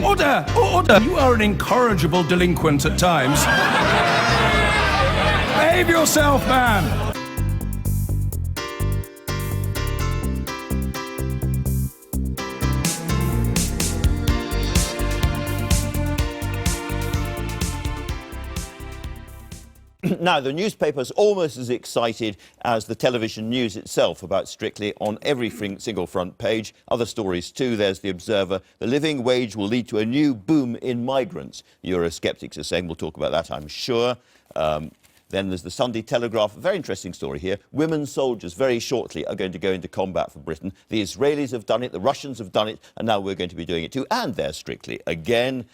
Order! Order! You are an incorrigible delinquent at times. Behave yourself, man! Now, the newspaper's almost as excited as the television news itself about Strictly on every single front page. Other stories too. There's The Observer. The living wage will lead to a new boom in migrants. Eurosceptics are saying. We'll talk about that, I'm sure. Then there's the Sunday Telegraph. A very interesting story here. Women soldiers very shortly are going to go into combat for Britain. The Israelis have done it, the Russians have done it, and now we're going to be doing it too. And there's Strictly again.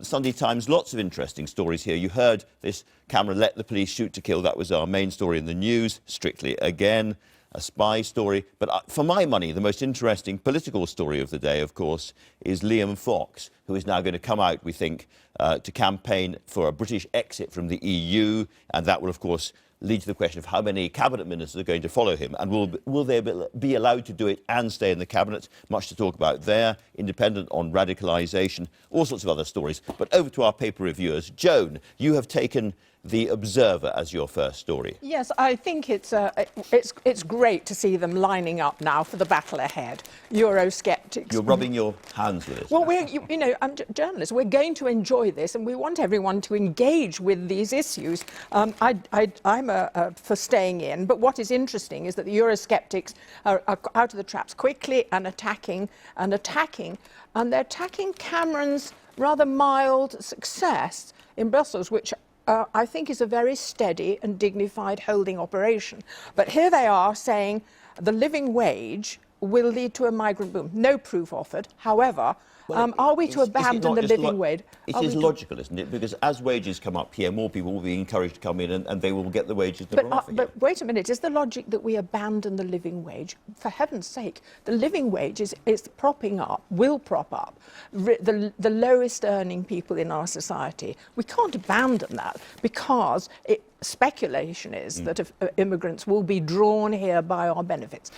Sunday Times, lots of interesting stories here. You heard this camera let the police shoot to kill. That was our main story in the news. Strictly again, a spy story. But for my money, the most interesting political story of the day, of course, is Liam Fox, who is now going to come out, we think, to campaign for a British exit from the EU. And that will, of course, lead to the question of how many cabinet ministers are going to follow him, and will they be allowed to do it and stay in the cabinet? Much to talk about there. Independent on radicalisation, all sorts of other stories. But over to our paper reviewers. Joan, you have taken The Observer as your first story. Yes, I think it's great to see them lining up now for the battle ahead. Eurosceptics. You're rubbing your hands with it. Well, I'm journalists. We're going to enjoy this, and we want everyone to engage with these issues. I'm for staying in, but what is interesting is that the Eurosceptics are out of the traps quickly and attacking, and they're attacking Cameron's rather mild success in Brussels, which I think is a very steady and dignified holding operation. But here they are saying the living wage will lead to a migrant boom. No proof offered. However, are we to abandon the living wage? It is logical, isn't it? Because as wages come up here, more people will be encouraged to come in and they will get the wages that are offered. But wait a minute, is the logic that we abandon the living wage? For heaven's sake, the living wage is propping up, will prop up, the lowest earning people in our society. We can't abandon that because speculation is that immigrants will be drawn here by our benefits.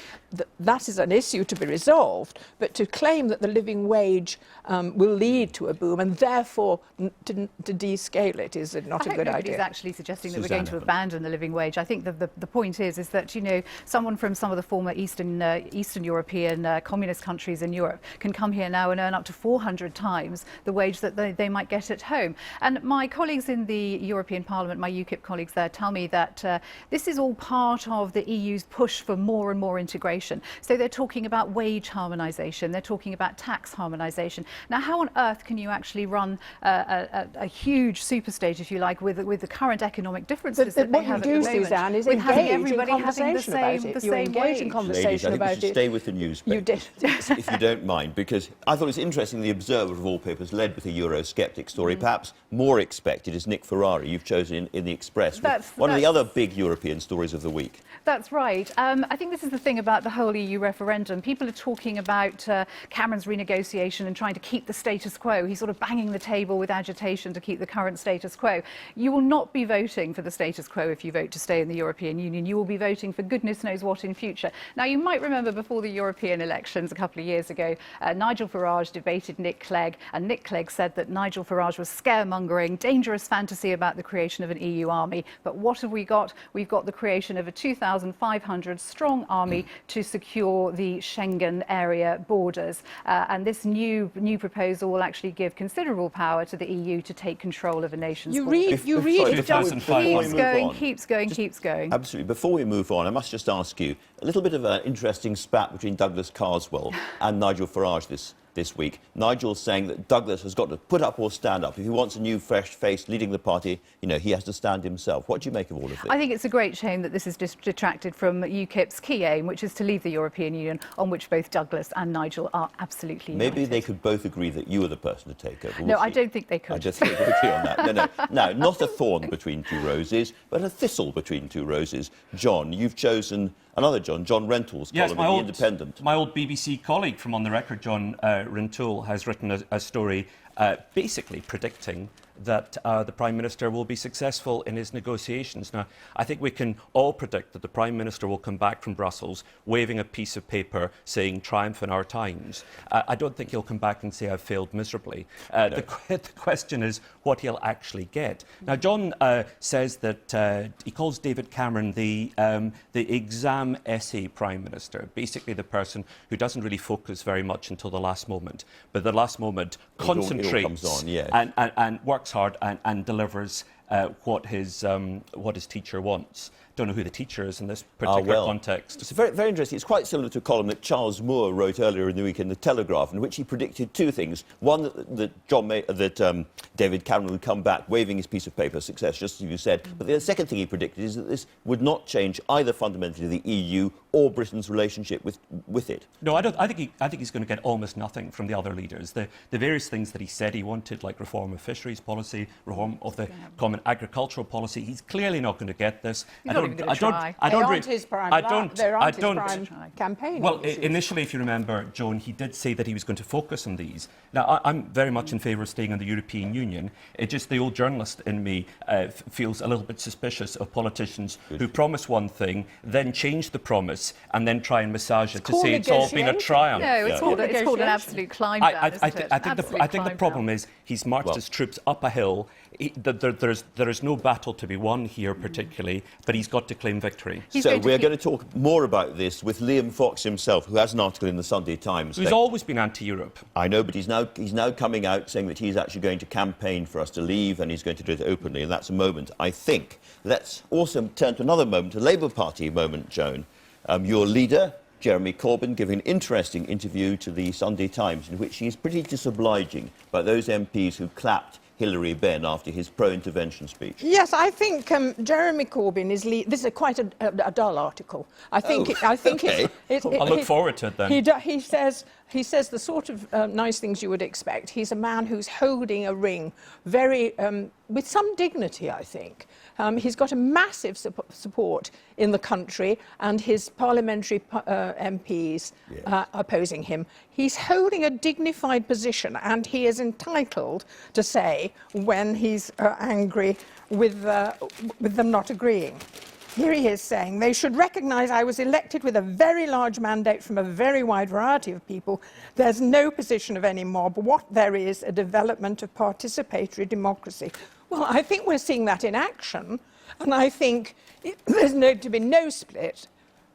That is an issue to be resolved, but to claim that the living wage will lead to a boom and therefore to descale it is not a good idea. Nobody's actually suggesting that Suzanne we're going to Evans. abandon the living wage. I think the point is that, you know, someone from some of the former Eastern European communist countries in Europe can come here now and earn up to 400 times the wage that they might get at home. And my colleagues in the European Parliament, my UKIP colleagues there, tell me that this is all part of the EU's push for more and more integration. So they're talking about wage harmonisation, they're talking about tax harmonisation. Now, how on earth can you actually run a huge superstate, if you like, with the current economic differences that they have at the moment? What you do, Suzanne, is having engage everybody in having the same engage in wage. conversation Ladies, I think we should stay with the newspaper. You did. If you don't mind, because I thought it was interesting The Observer of all papers led with a Eurosceptic story. Perhaps more expected is Nick Ferrari, you've chosen in The Express. One of the other big European stories of the week. That's right. I think this is the thing about the whole EU referendum. People are talking about Cameron's renegotiation and trying to keep the status quo. He's sort of banging the table with agitation to keep the current status quo. You will not be voting for the status quo if you vote to stay in the European Union. You will be voting for goodness knows what in future. Now, you might remember before the European elections a couple of years ago, Nigel Farage debated Nick Clegg, and Nick Clegg said that Nigel Farage was scaremongering, dangerous fantasy about the creation of an EU army. But what have we got? We've got the creation of a 2,500 strong army to secure the Schengen area borders. And this new proposal will actually give considerable power to the EU to take control of a nation's borders. It just keeps going. Absolutely. Before we move on, I must just ask you, a little bit of an interesting spat between Douglas Carswell and Nigel Farage this week. Nigel's saying that Douglas has got to put up or stand up. If he wants a new, fresh face leading the party, you know, he has to stand himself. What do you make of all of this? I think it's a great shame that this is detracted from UKIP's key aim, which is to leave the European Union, on which both Douglas and Nigel are absolutely united. Maybe they could both agree that you are the person to take over. No, I don't think they could. I just think we'll agree on that. No. Now, not a thorn between two roses, but a thistle between two roses. John, you've chosen another John Rentall's column in The Independent. My old BBC colleague from On the Record, John Rintoul, has written a story basically predicting that the Prime Minister will be successful in his negotiations. Now, I think we can all predict that the Prime Minister will come back from Brussels waving a piece of paper saying triumph in our times. I don't think he'll come back and say I've failed miserably. No. The question is what he'll actually get. Now, John says that he calls David Cameron the exam essay Prime Minister, basically the person who doesn't really focus very much until the last moment, but the last moment concentrates and works hard and delivers what his teacher wants. Don't know who the teacher is in this particular context. It's very, very interesting. It's quite similar to a column that Charles Moore wrote earlier in the week in The Telegraph, in which he predicted two things. One, that David Cameron would come back waving his piece of paper, success, just as you said. But the second thing he predicted is that this would not change either fundamentally the EU or Britain's relationship with it. No, I think he's going to get almost nothing from the other leaders. The various things that he said he wanted, like reform of fisheries policy, reform of the common agricultural policy, he's clearly not going to get this. They aren't his prime campaign. Well, initially, if you remember, Joan, he did say that he was going to focus on these. Now, I'm very much in favour of staying in the European Union. It just, the old journalist in me feels a little bit suspicious of politicians who promise one thing, then change the promise, and then try and massage it to say it's all been a triumph. No, it's called an absolute climb down, I think the problem is he's marched his troops up a hill. There is no battle to be won here particularly, but he's got to claim victory. So we're going to talk more about this with Liam Fox himself, who has an article in the Sunday Times. Who's always been anti-Europe. I know, but he's now coming out saying that he's actually going to campaign for us to leave, and he's going to do it openly, and that's a moment, I think. Let's also turn to another moment, a Labour Party moment, Joan. Your leader, Jeremy Corbyn, giving an interesting interview to the Sunday Times in which he is pretty disobliging about those MPs who clapped Hilary Benn after his pro-intervention speech. Yes, I think Jeremy Corbyn is... This is quite a dull article. I think okay. I'll look forward to it then. He says the sort of nice things you would expect. He's a man who's holding a ring very with some dignity, I think. He's got a massive support in the country, and his parliamentary MPs opposing him. He's holding a dignified position, and he is entitled to say when he's angry with them not agreeing. Here he is saying, they should recognise I was elected with a very large mandate from a very wide variety of people. There's no position of any mob. What there is, a development of participatory democracy. Well, I think we're seeing that in action, and I think there's to be no split.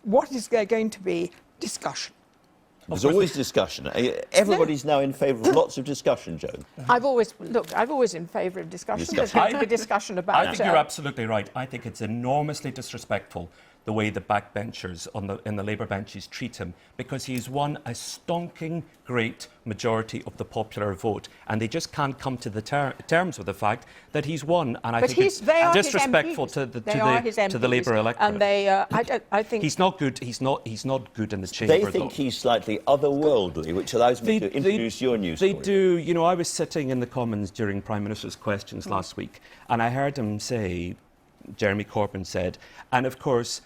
What is there going to be? Discussion. There's always discussion. Everybody's now in favour of lots of discussion, Joan. I've always in favour of discussion. There's going to be discussion about it. I think you're absolutely right. I think it's enormously disrespectful the way the backbenchers in the Labour benches treat him, because he's won a stonking great majority of the popular vote, and they just can't come to the terms with the fact that he's won. And I think it's disrespectful to the Labour electorate. And I think he's not good. He's not good in the chamber. They think he's slightly otherworldly, which allows me to introduce your news story. They do. You know, I was sitting in the Commons during Prime Minister's questions last week, and I heard him say, Jeremy Corbyn said, and of course,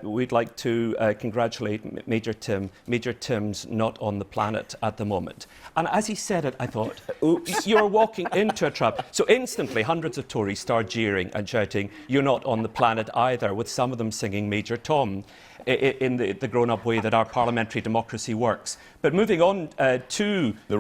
we'd like to congratulate Major Tim. Major Tim's not on the planet at the moment. And as he said it, I thought, oops, you're walking into a trap. So instantly, hundreds of Tories start jeering and shouting, you're not on the planet either, with some of them singing Major Tom in the grown-up way that our parliamentary democracy works. But moving on to the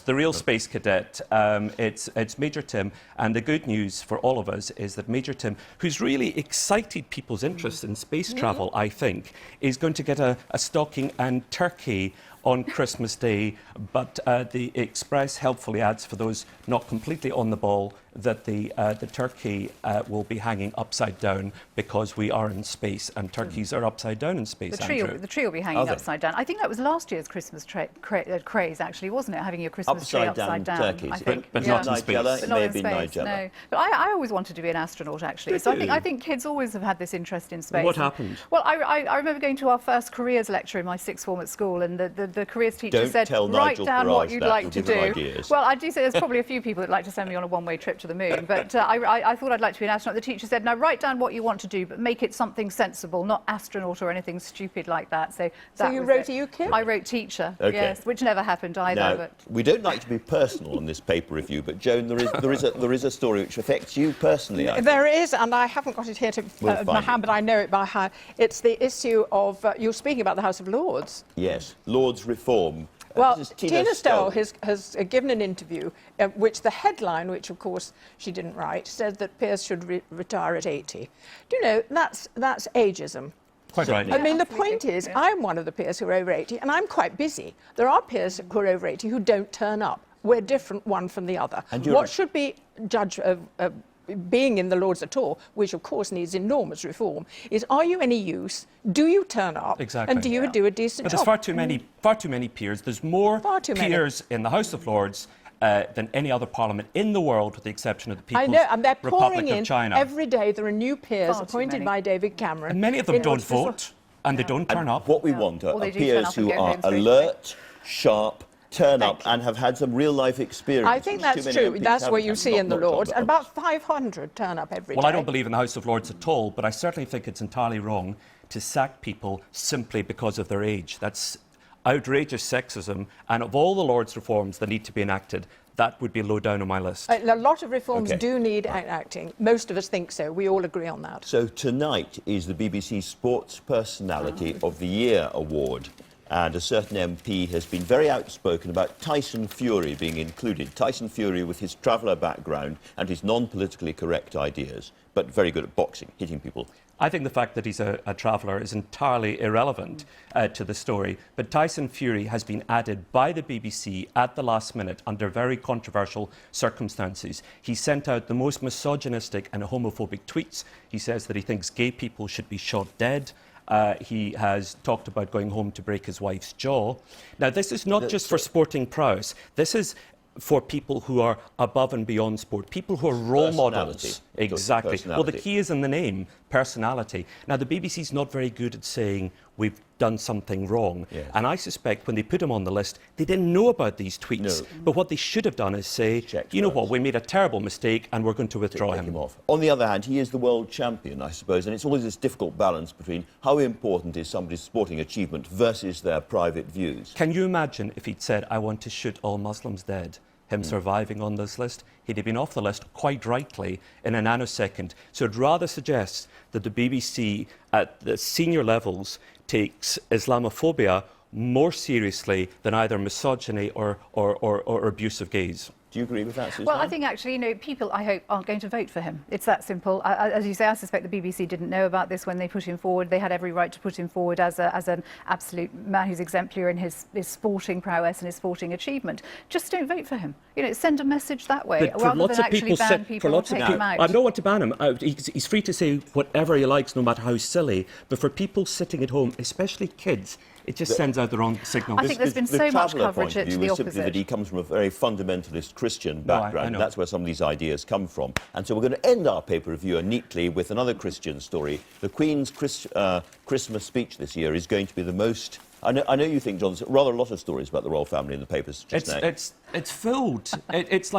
real space cadet, it's Major Tim, and the good news for all of us is that Major Tim, who's really excited people's interest in space travel, I think, is going to get a stocking and turkey on Christmas Day, but the Express helpfully adds, for those not completely on the ball, that the turkey will be hanging upside down because we are in space, and turkeys are upside down in space. The tree will be hanging upside down. I think that was last year's Christmas craze, actually, wasn't it? Having your Christmas tree upside down. Turkeys, I think. But not in space. It may have been Nigella. No, but I always wanted to be an astronaut, actually. So I think kids always have had this interest in space. What happened? Well, I remember going to our first careers lecture in my sixth form at school, and the the careers teacher Don't said, tell write Nigel down what Farage you'd that, like he'll to give him do. ideas. Well, I do say there's probably a few people that like to send me on a one-way trip to the moon, but I thought I'd like to be an astronaut. The teacher said, now write down what you want to do, but make it something sensible, not astronaut or anything stupid like that. So you wrote UKIP? I wrote teacher, Okay. yes, which never happened either. Now, But we don't like to be personal on this paper review, but Joan, there is a story which affects you personally, I think. There is, and I haven't got it here to We'll my find hand, it. but I know it by heart. It's the issue of, you're speaking about the House of Lords. Yes, Lord's reform. Well, This is Tina Stoll has given an interview, which the headline, which of course she didn't write, said that peers should retire at 80. Do you know, that's ageism. Quite right. I mean, the point is, I'm one of the peers who are over 80, and I'm quite busy. There are peers who are over 80 who don't turn up. We're different one from the other. And you're What should be judged being in the Lords at all, which of course needs enormous reform, is are you any use? Do you turn up? Exactly. And do you do a decent But job? there's far too many peers. There's more Far too many. peers in the House of Lords than any other parliament in the world, with the exception of the People's I know, and they're pouring Republic in of China. every day. There are new peers Far too appointed many. by David Cameron. And many of them in don't order to sort- vote, and they don't turn up. What we want are Or they do turn peers up and who go are home straight away. alert, sharp, turn up Thank you. and have had some real-life experience. I think which that's too many true. MPs That's what haven't you had. see in the Not John, Lords. but And about 500 turn up every day. Well, I don't believe in the House of Lords at all, but I certainly think it's entirely wrong to sack people simply because of their age. That's outrageous sexism, and of all the Lords reforms that need to be enacted, that would be low down on my list. A lot of reforms Okay. do need acting. Most of us think so. We all agree on that. So tonight is the BBC Sports Personality of the Year award. And a certain MP has been very outspoken about Tyson Fury being included. Tyson Fury with his traveller background and his non-politically correct ideas, but very good at boxing, hitting people. I think the fact that he's a traveller is entirely irrelevant to the story. But Tyson Fury has been added by the BBC at the last minute under very controversial circumstances. He sent out the most misogynistic and homophobic tweets. He says that he thinks gay people should be shot dead. He has talked about going home to break his wife's jaw. Now, this is not just for sporting prowess. This is for people who are above and beyond sport, people who are role models. Exactly. Well, the key is in the name, personality. Now, the BBC's not very good at saying we've done something wrong. Yes. And I suspect when they put him on the list, they didn't know about these tweets. No. But what they should have done is say, Checked you know first. what, we made a terrible mistake and we're going to withdraw Take him. off. On the other hand, he is the world champion, I suppose, and it's always this difficult balance between how important is somebody's sporting achievement versus their private views. Can you imagine if he'd said, I want to shoot all Muslims dead? Him surviving on this list, he'd have been off the list quite rightly in a nanosecond. So it rather suggests that the BBC at the senior levels takes Islamophobia more seriously than either misogyny or abuse of gays. Do you agree with that, Suzanne? Well, I think actually, you know, people, I hope, aren't going to vote for him. It's that simple. As you say, I suspect the BBC didn't know about this when they put him forward. They had every right to put him forward as an absolute man who's exemplary in his sporting prowess and his sporting achievement. Just don't vote for him. You know, send a message that way, But for rather lots than of actually people, ban people or take him out. I don't want to ban him. He's free to say whatever he likes, no matter how silly. But for people sitting at home, especially kids, it just sends out the wrong signal. I think there's been so much traveller coverage point of to view the is simply that opposite. he comes from a very fundamentalist Christian No, I background. know. That's where some of these ideas come from. And so we're going to end our paper reviewer neatly with another Christian story. The Queen's Christmas speech this year is going to be the most... I know you think, John, there's rather a lot of stories about the royal family in the papers just now. It's filled. It's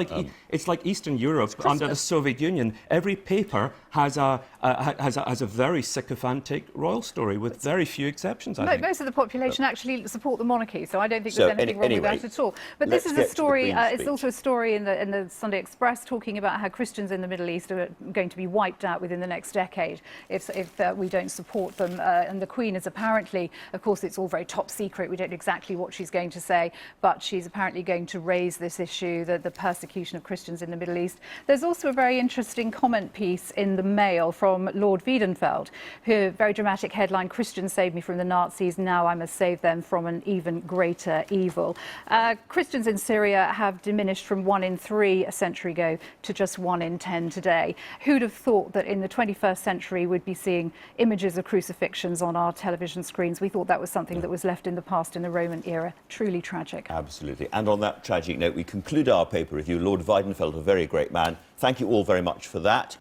like Eastern Europe under the Soviet Union. Every paper has a very sycophantic royal story with very few exceptions. I think. Most of the population actually support the monarchy, so I don't think So there's anything wrong anyway, with that at all. But let's this is get a to the story. Queen's It's speech. also a story in the Sunday Express talking about how Christians in the Middle East are going to be wiped out within the next decade if we don't support them. And the Queen is apparently, of course, it's all very top secret. We don't know exactly what she's going to say, but she's apparently going to raise this issue, the persecution of Christians in the Middle East. There's also a very interesting comment piece in the Mail from Lord Wiedenfeld, who, very dramatic headline, Christians saved me from the Nazis, now I must save them from an even greater evil. Christians in Syria have diminished from 1 in 3 a century ago to just 1 in 10 today. Who'd have thought that in the 21st century we'd be seeing images of crucifixions on our television screens? We thought that was something that was left in the past in the Roman era. Truly tragic. Absolutely. And on that tragic note, we conclude our paper review. Lord Weidenfeld, a very great man. Thank you all very much for that.